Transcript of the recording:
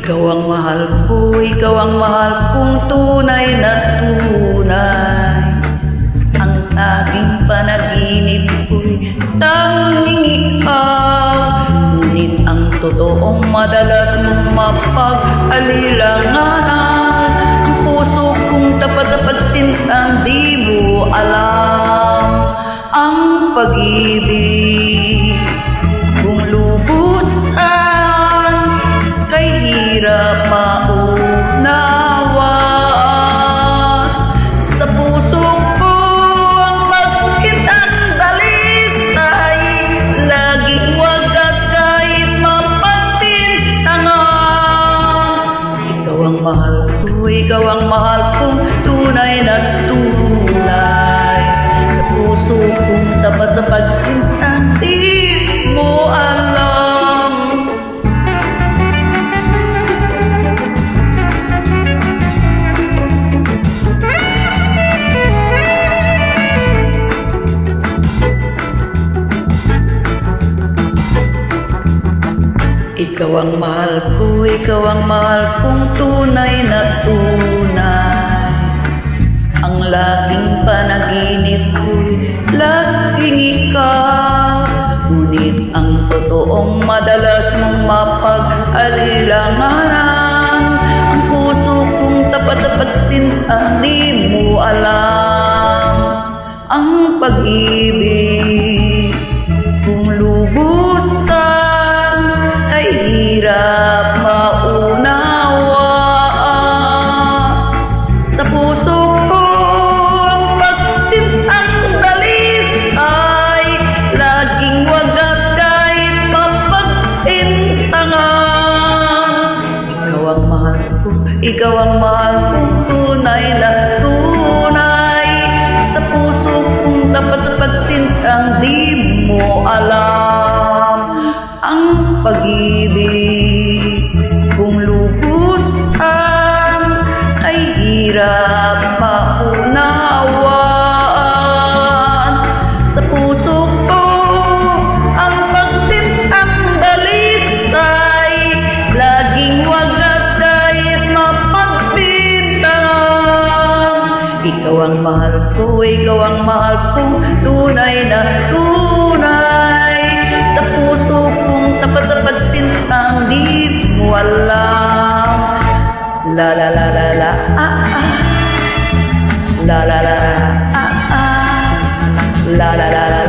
Ikaw ang mahal ko, ikaw ang mahal kong tunay na tunay. Ang aking panaginip ko'y tanging ikaw. Ngunit ang totoong madalas mong mapag-alilanganan. Ang puso kong tapat sa pagsintang di mo alam. Ang pag-ibig kung lubusan kay hirap maunawaan. Sa puso ko ang pagsakit ang dalisay, laging wagas kahit mapagpintangan. Ikaw ang mahal ko, ikaw ang mahal kong tunay na tunay. Sa puso kong tapat sa pagsintang di mo alam. Ikaw ang mahal ko, ikaw ang mahal kong tunay na tunay. Ang laging panaginip ko'y laging ikaw. Ngunit ang totoong madalas mong mapag-alilanganan. Ang puso kong tapat sa pagsintang di mo alam. Ang pag-ibig kung lubusan ay hirap maunawaan. Sa puso ko ang pagsintang dalisay, laging wagas kahit mapagpintangan. Ikaw ang mahal ko, ikaw ang mahal kong tunay na tunay. Sa puso kong tapat sa pagsintang di mo alam. Ang pag-ibig kung lubusan ay hirap maunawaan. Sa puso ko ang pagsintang dalisay, laging wagas kahit mapagpintangan. Ikaw ang mahal ko, ikaw ang mahal kong tunay na tunay. Sa puso kong tapat sa pagsintang di mo alam. La la la la la ah ah. La la la la ah ah. La la la la